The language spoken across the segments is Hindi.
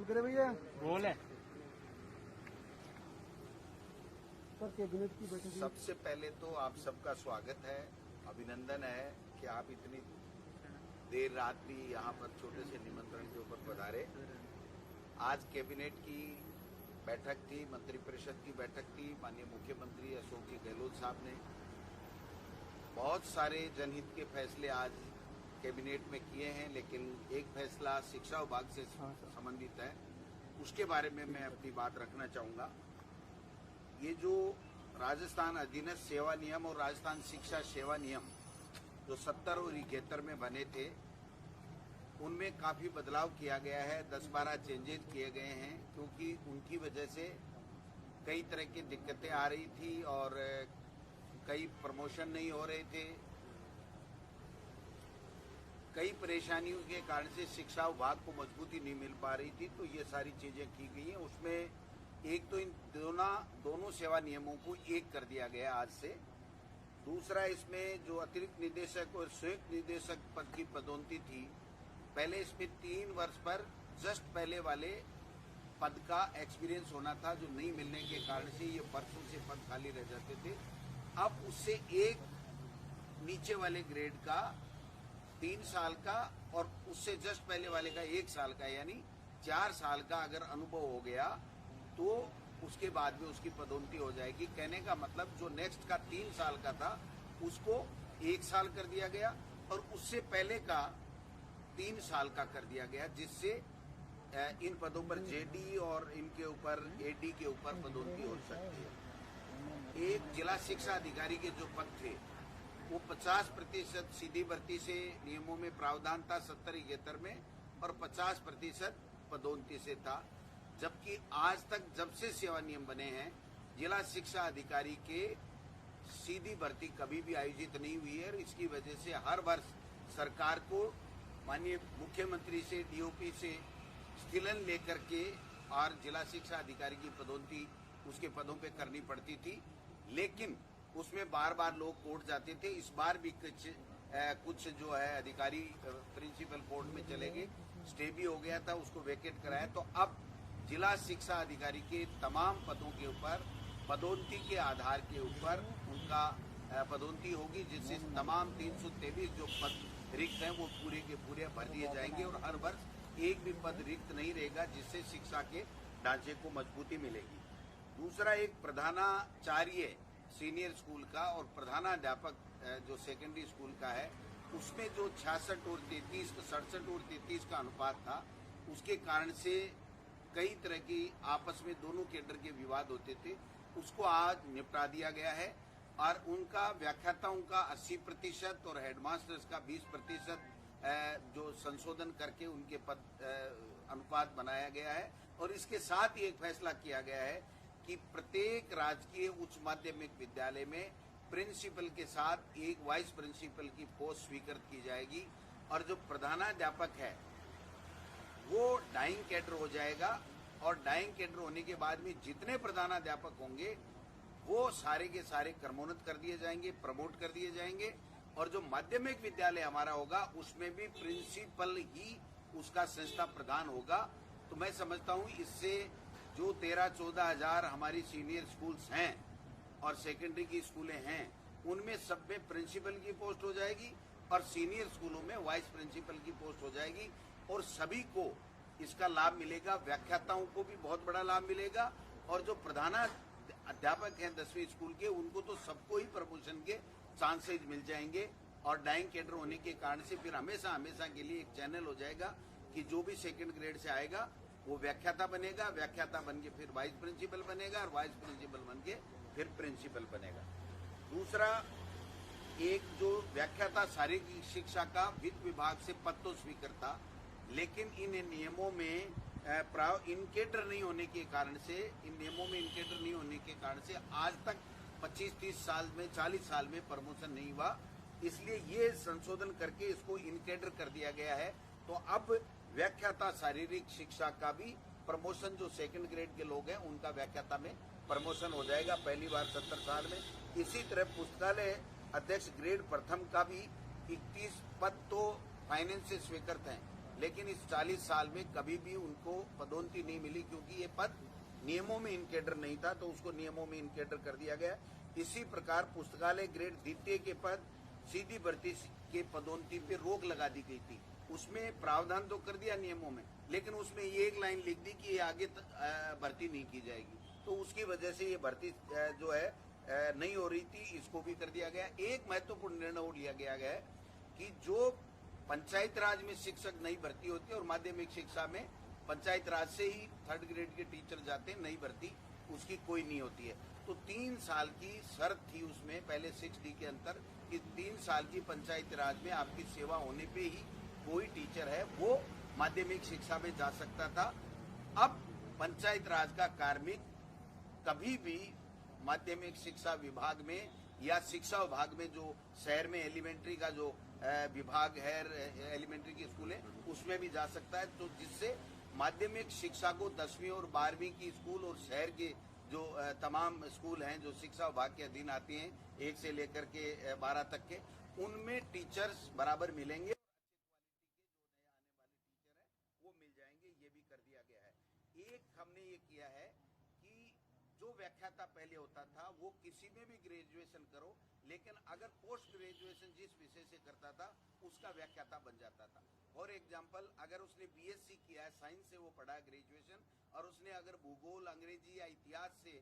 करे भैया बोल है। सर कैबिनेट की बैठक में सबसे पहले तो आप सबका स्वागत है, अभिनंदन है कि आप इतनी देर रात भी यहाँ पर छोटे से निमंत्रण के ऊपर पधारे। आज कैबिनेट की बैठक थी, मंत्रिपरिषद की बैठक थी। माननीय मुख्यमंत्री अशोक जी गहलोत साहब ने बहुत सारे जनहित के फैसले आज कैबिनेट में किए हैं, लेकिन एक फैसला शिक्षा विभाग से संबंधित है, उसके बारे में मैं अपनी बात रखना चाहूंगा। ये जो राजस्थान अधीनस्थ सेवा नियम और राजस्थान शिक्षा सेवा नियम जो 70 और 71 में बने थे, उनमें काफी बदलाव किया गया है। 10-12 चेंजेस किए गए हैं, क्योंकि उनकी वजह से कई तरह की दिक्कतें आ रही थी और कई प्रमोशन नहीं हो रहे थे। कई परेशानियों के कारण से शिक्षा विभाग को मजबूती नहीं मिल पा रही थी, तो ये सारी चीजें की गई हैं। उसमें एक तो इन दोनों सेवा नियमों को एक कर दिया गया आज से। दूसरा, इसमें जो अतिरिक्त निदेशक और संयुक्त निदेशक पद की पदोन्नति थी, पहले इसमें 3 वर्ष पर जस्ट पहले वाले पद का एक्सपीरियंस होना था, जो नहीं मिलने के कारण से ये वर्षों से पद खाली रह जाते थे। अब उससे एक नीचे वाले ग्रेड का 3 साल का और उससे जस्ट पहले वाले का 1 साल का, यानी 4 साल का अगर अनुभव हो गया तो उसके बाद में उसकी पदोन्नति हो जाएगी। कहने का मतलब जो नेक्स्ट का 3 साल का था उसको 1 साल कर दिया गया और उससे पहले का 3 साल का कर दिया गया, जिससे इन पदों पर जेडी और इनके ऊपर एडी के ऊपर पदोन्नति हो सकती है। एक जिला शिक्षा अधिकारी के जो पद थे वो 50% सीधी भर्ती से नियमों में प्रावधान था 70-71 में, और 50% पदोन्नति से था। जबकि आज तक जब से सेवा नियम बने हैं, जिला शिक्षा अधिकारी के सीधी भर्ती कभी भी आयोजित नहीं हुई है। और इसकी वजह से हर वर्ष सरकार को माननीय मुख्यमंत्री से, डीओपी से स्थिलन लेकर के और जिला शिक्षा अधिकारी की पदोन्नति उसके पदों पे करनी पड़ती थी, लेकिन उसमें बार बार लोग कोर्ट जाते थे। इस बार भी कुछ जो है अधिकारी प्रिंसिपल कोर्ट में चले गए, स्टे भी हो गया था, उसको वेकेट कराया। तो अब जिला शिक्षा अधिकारी के तमाम पदों के ऊपर पदोन्नति के आधार के ऊपर उनका पदोन्नति होगी, जिससे तमाम 323 जो पद रिक्त हैं वो पूरे के पूरे भर दिए जाएंगे और हर वर्ष एक भी पद रिक्त नहीं रहेगा, जिससे शिक्षा के ढांचे को मजबूती मिलेगी। दूसरा, एक प्रधानाचार्य सीनियर स्कूल का और प्रधानाध्यापक जो सेकेंडरी स्कूल का है, उसमें जो 66 और 33, 67 और 33 का अनुपात था, उसके कारण से कई तरह की आपस में दोनों केडर के विवाद होते थे, उसको आज निपटा दिया गया है। और उनका व्याख्याताओं का 80% और हेडमास्टर्स का 20% जो संशोधन करके उनके पद अनुपात बनाया गया है। और इसके साथ ही एक फैसला किया गया है कि प्रत्येक राजकीय उच्च माध्यमिक विद्यालय में प्रिंसिपल के साथ एक वाइस प्रिंसिपल की पोस्ट स्वीकृत की जाएगी, और जो प्रधानाध्यापक है वो डाइंग कैडर हो जाएगा। और डाइंग कैडर होने के बाद में जितने प्रधानाध्यापक होंगे वो सारे के सारे क्रमोन्नत कर दिए जाएंगे, प्रमोट कर दिए जाएंगे। और जो माध्यमिक विद्यालय हमारा होगा उसमें भी प्रिंसिपल ही उसका संस्था प्रधान होगा। तो मैं समझता हूं इससे जो 13-14 हजार हमारी सीनियर स्कूल्स हैं और सेकेंडरी की स्कूलें हैं, उनमें सब में प्रिंसिपल की पोस्ट हो जाएगी और सीनियर स्कूलों में वाइस प्रिंसिपल की पोस्ट हो जाएगी। और सभी को इसका लाभ मिलेगा, व्याख्याताओं को भी बहुत बड़ा लाभ मिलेगा, और जो प्रधानाध्यापक हैं 10वीं स्कूल के, उनको तो सबको ही प्रमोशन के चांसेज मिल जाएंगे। और डाइंग कैडर होने के कारण से फिर हमेशा हमेशा के लिए एक चैनल हो जाएगा कि जो भी सेकंड ग्रेड से आएगा वो व्याख्याता बनेगा, व्याख्याता बन के फिर वाइस प्रिंसिपल बनेगा और वाइस प्रिंसिपल बन के फिर प्रिंसिपल बनेगा। दूसरा, एक जो व्याख्याता शारीरिक शिक्षा का वित्त विभाग से पद तो स्वीकृत था, लेकिन इन नियमों में इनकेडर नहीं होने के कारण से, इन नियमों में इनकेडर नहीं होने के कारण से आज तक 25-30 साल में, 40 साल में प्रमोशन नहीं हुआ। इसलिए ये संशोधन करके इसको इनकेडर कर दिया गया है। तो अब व्याख्याता शारीरिक शिक्षा का भी प्रमोशन, जो सेकंड ग्रेड के लोग हैं उनका व्याख्याता में प्रमोशन हो जाएगा पहली बार 70 साल में। इसी तरह पुस्तकालय अध्यक्ष ग्रेड प्रथम का भी 31 पद तो फाइनेंस से स्वीकृत हैं, लेकिन इस 40 साल में कभी भी उनको पदोन्नति नहीं मिली, क्योंकि ये पद नियमों में इनकेडर नहीं था, तो उसको नियमों में इनकेडर कर दिया गया। इसी प्रकार पुस्तकालय ग्रेड द्वितीय के पद सीधी भर्ती के पदोन्नति पे रोक लगा दी गई थी। उसमें प्रावधान तो कर दिया नियमों में, लेकिन उसमें ये एक लाइन लिख दी कि ये आगे भर्ती नहीं की जाएगी, तो उसकी वजह से ये भर्ती जो है नहीं हो रही थी, इसको भी कर दिया गया। एक महत्वपूर्ण निर्णय और लिया गया है कि जो पंचायत राज में शिक्षक नई भर्ती होती है और माध्यमिक शिक्षा में पंचायत राज से ही 3rd ग्रेड के टीचर जाते हैं, नई भर्ती उसकी कोई नहीं होती है। तो 3 साल की शर्त थी उसमें पहले 6D के अंतर कि 3 साल की पंचायत राज में आपकी सेवा होने पे ही कोई टीचर है वो माध्यमिक शिक्षा में जा सकता था। अब पंचायत राज का कार्मिक कभी भी माध्यमिक शिक्षा विभाग में या शिक्षा विभाग में जो शहर में एलिमेंट्री का जो विभाग है, एलिमेंट्री की स्कूल है, उसमें भी जा सकता है। तो जिससे माध्यमिक शिक्षा को 10वीं और 12वीं की स्कूल और शहर के जो तमाम स्कूल हैं जो शिक्षा विभाग के अधीन आती हैं 1 से लेकर के 12 तक के, उनमें टीचर्स बराबर मिलेंगे, वो मिल जाएंगे, ये भी कर दिया गया है। एक हमने ये किया है कि जो व्याख्याता पहले होता था वो किसी में भी ग्रेजुएशन करो, लेकिन अगर पोस्ट ग्रेजुएशन जिस विषय से करता था उसका व्याख्याता बन जाता था। फॉर एग्जाम्पल, अगर उसने BSc किया है, साइंस से वो पढ़ा है ग्रेजुएशन, और उसने अगर भूगोल, अंग्रेजी या इतिहास से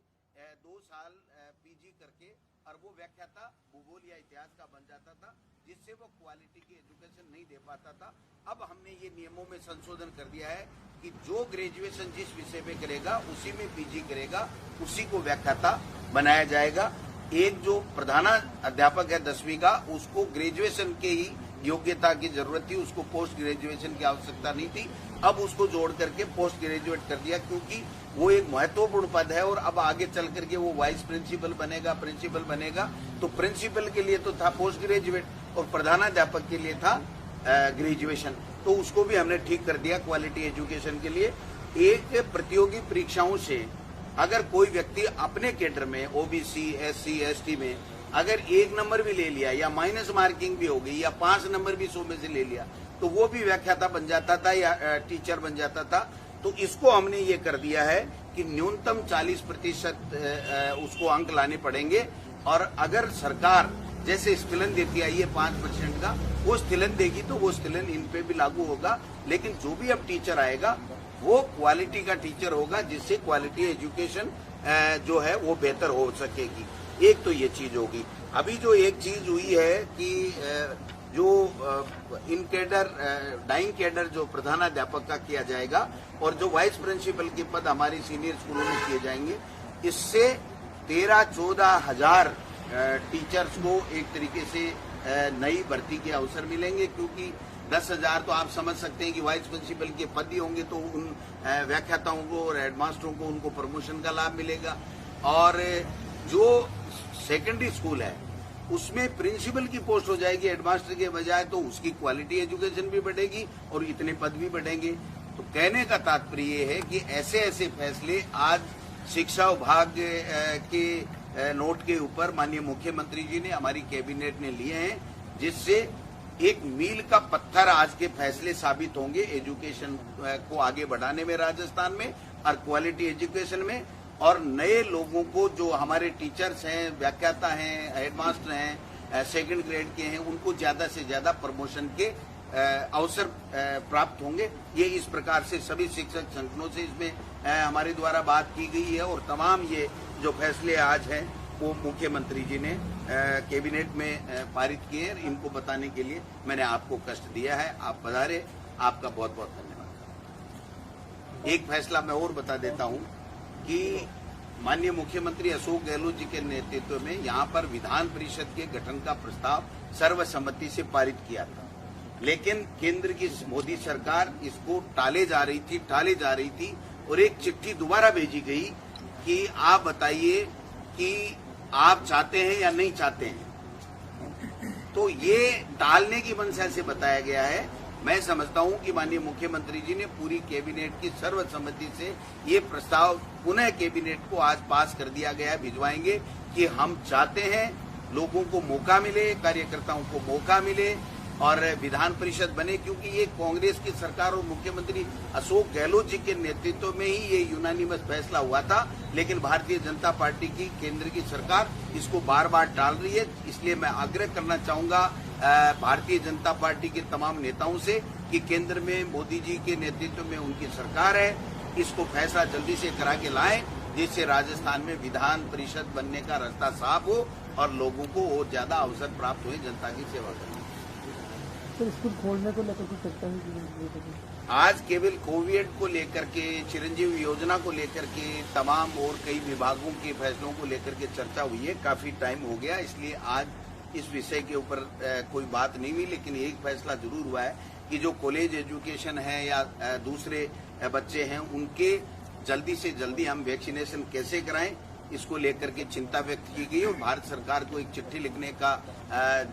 2 साल PG करके और वो व्याख्याता भूगोल या इतिहास का बन जाता था, जिससे वो क्वालिटी की एजुकेशन नहीं दे पाता था। अब हमने ये नियमों में संशोधन कर दिया है कि जो ग्रेजुएशन जिस विषय में करेगा उसी में PG करेगा, उसी को व्याख्याता बनाया जाएगा। एक जो प्रधानाध्यापक है 10वीं का, उसको ग्रेजुएशन के ही योग्यता की जरूरत थी, उसको पोस्ट ग्रेजुएशन की आवश्यकता नहीं थी। अब उसको जोड़ करके पोस्ट ग्रेजुएट कर दिया, क्योंकि वो एक महत्वपूर्ण पद है और अब आगे चल करके वो वाइस प्रिंसिपल बनेगा, प्रिंसिपल बनेगा। तो प्रिंसिपल के लिए तो था पोस्ट ग्रेजुएट और प्रधानाध्यापक के लिए था ग्रेजुएशन, तो उसको भी हमने ठीक कर दिया क्वालिटी एजुकेशन के लिए। एक प्रतियोगी परीक्षाओं से अगर कोई व्यक्ति अपने कैडर में OBC, SC, ST में अगर 1 नंबर भी ले लिया या माइनस मार्किंग भी हो गई या 5 नंबर भी 100 में से ले लिया, तो वो भी व्याख्याता बन जाता था या टीचर बन जाता था। तो इसको हमने ये कर दिया है कि न्यूनतम 40% उसको अंक लाने पड़ेंगे, और अगर सरकार जैसे स्थिलन देती आई है 5% का, वो स्थिलन देगी तो वो स्थिलन इन पे भी लागू होगा। लेकिन जो भी अब टीचर आएगा वो क्वालिटी का टीचर होगा, जिससे क्वालिटी एजुकेशन जो है वो बेहतर हो सकेगी। एक तो ये चीज होगी। अभी जो एक चीज हुई है कि जो इन कैडर डाइंग कैडर जो प्रधानाध्यापक का किया जाएगा और जो वाइस प्रिंसिपल के पद हमारी सीनियर स्कूलों में किए जाएंगे, इससे 13-14 हजार टीचर्स को एक तरीके से नई भर्ती के अवसर मिलेंगे, क्योंकि 10,000 तो आप समझ सकते हैं कि वाइस प्रिंसिपल के पद ही होंगे, तो उन व्याख्याताओं को और हेडमास्टरों को उनको प्रमोशन का लाभ मिलेगा। और जो सेकेंडरी स्कूल है उसमें प्रिंसिपल की पोस्ट हो जाएगी हेडमास्टर के बजाय, तो उसकी क्वालिटी एजुकेशन भी बढ़ेगी और इतने पद भी बढ़ेंगे। तो कहने का तात्पर्य ये है कि ऐसे ऐसे फैसले आज शिक्षा विभाग के नोट के ऊपर माननीय मुख्यमंत्री जी ने, हमारी कैबिनेट ने लिए हैं, जिससे एक मील का पत्थर आज के फैसले साबित होंगे एजुकेशन को आगे बढ़ाने में राजस्थान में और क्वालिटी एजुकेशन में। और नए लोगों को जो हमारे टीचर्स हैं, व्याख्याता हैं, हेडमास्टर हैं, 2nd ग्रेड के हैं, उनको ज्यादा से ज्यादा प्रमोशन के अवसर प्राप्त होंगे। ये इस प्रकार से सभी शिक्षक संगठनों से इसमें हमारे द्वारा बात की गई है और तमाम ये जो फैसले आज हैं वो मुख्यमंत्री जी ने कैबिनेट में पारित किए। इनको बताने के लिए मैंने आपको कष्ट दिया है। आप पधारे, आपका बहुत बहुत धन्यवाद। एक फैसला मैं और बता देता हूं कि माननीय मुख्यमंत्री अशोक गहलोत जी के नेतृत्व में यहाँ पर विधान परिषद के गठन का प्रस्ताव सर्वसम्मति से पारित किया था, लेकिन केंद्र की मोदी सरकार इसको टाले जा रही थी और एक चिट्ठी दोबारा भेजी गई कि आप बताइए कि आप चाहते हैं या नहीं चाहते हैं। तो ये टालने की मंशा से बताया गया है। मैं समझता हूं कि माननीय मुख्यमंत्री जी ने पूरी कैबिनेट की सर्वसम्मति से ये प्रस्ताव पुनः कैबिनेट को आज पास कर दिया गया है, भिजवाएंगे कि हम चाहते हैं लोगों को मौका मिले, कार्यकर्ताओं को मौका मिले और विधान परिषद बने, क्योंकि ये कांग्रेस की सरकार और मुख्यमंत्री अशोक गहलोत जी के नेतृत्व में ही ये यूनानिमस फैसला हुआ था। लेकिन भारतीय जनता पार्टी की केंद्र की सरकार इसको बार बार टाल रही है। इसलिए मैं आग्रह करना चाहूंगा भारतीय जनता पार्टी के तमाम नेताओं से कि केंद्र में मोदी जी के नेतृत्व में उनकी सरकार है, इसको फैसला जल्दी से करा के लाएं, जिससे राजस्थान में विधान परिषद बनने का रास्ता साफ हो और लोगों को और ज्यादा अवसर प्राप्त हुए जनता की सेवा करने। तो स्कूल खोलने को लेकर कुछ चर्चा हुई? आज केवल कोविड को लेकर के, चिरंजीवी योजना को लेकर के, तमाम और कई विभागों के फैसलों को लेकर के चर्चा हुई है। काफी टाइम हो गया, इसलिए आज इस विषय के ऊपर कोई बात नहीं हुई। लेकिन एक फैसला जरूर हुआ है कि जो कॉलेज एजुकेशन है या दूसरे बच्चे हैं, उनके जल्दी से जल्दी हम वैक्सीनेशन कैसे कराएं, इसको लेकर के चिंता व्यक्त की गई और भारत सरकार को एक चिट्ठी लिखने का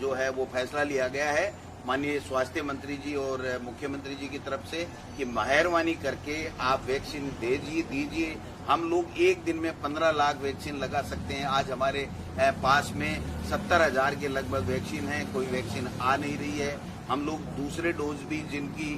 जो है वो फैसला लिया गया है माननीय स्वास्थ्य मंत्री जी और मुख्यमंत्री जी की तरफ से कि मेहरबानी करके आप वैक्सीन दीजिए। हम लोग एक दिन में 15 लाख वैक्सीन लगा सकते हैं। आज हमारे पास में 70,000 के लगभग वैक्सीन है, कोई वैक्सीन आ नहीं रही है। हम लोग दूसरे डोज भी जिनकी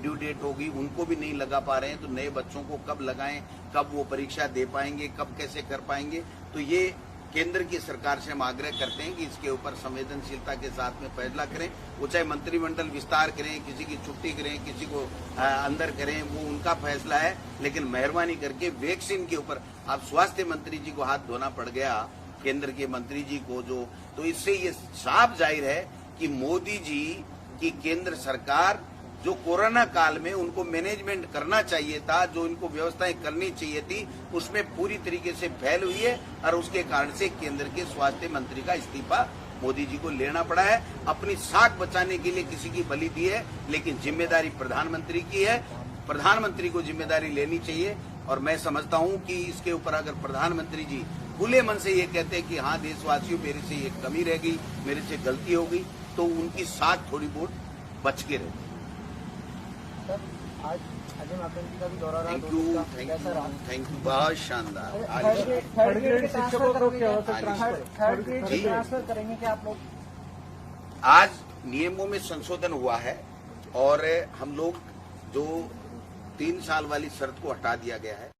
ड्यू डेट होगी उनको भी नहीं लगा पा रहे हैं। तो नए बच्चों को कब लगाएं, कब वो परीक्षा दे पाएंगे, कब कैसे कर पाएंगे। तो ये केंद्र की सरकार से हम आग्रह करते हैं कि इसके ऊपर संवेदनशीलता के साथ में फैसला करें। वो चाहे मंत्रिमंडल विस्तार करें, किसी की छुट्टी करें, किसी को अंदर करें, वो उनका फैसला है। लेकिन मेहरबानी करके वैक्सीन के ऊपर अब स्वास्थ्य मंत्री जी को हाथ धोना पड़ गया, केंद्र के मंत्री जी को, जो तो इससे ये साफ जाहिर है कि मोदी जी की केंद्र सरकार जो कोरोना काल में उनको मैनेजमेंट करना चाहिए था, जो इनको व्यवस्थाएं करनी चाहिए थी, उसमें पूरी तरीके से फेल हुई है और उसके कारण से केंद्र के स्वास्थ्य मंत्री का इस्तीफा मोदी जी को लेना पड़ा है। अपनी साख बचाने के लिए किसी की बलि दी है, लेकिन जिम्मेदारी प्रधानमंत्री की है। प्रधानमंत्री को जिम्मेदारी लेनी चाहिए और मैं समझता हूं कि इसके ऊपर अगर प्रधानमंत्री जी खुले मन से ये कहते हैं कि हाँ देशवासियों मेरे से ये कमी रह गई, मेरे से गलती हो गई, तो उनकी साख थोड़ी बहुत बच के रहे। आज अजय माकन का भी दौरा रहा। थैंक यू, बहुत शानदार। थर्ड ग्रेड शिक्षकों को क्या थर्ड ग्रेड ट्रांसफर करेंगे क्या आप लोग? आज नियमों में संशोधन हुआ है और हम लोग जो 3 साल वाली शर्त को हटा दिया गया है।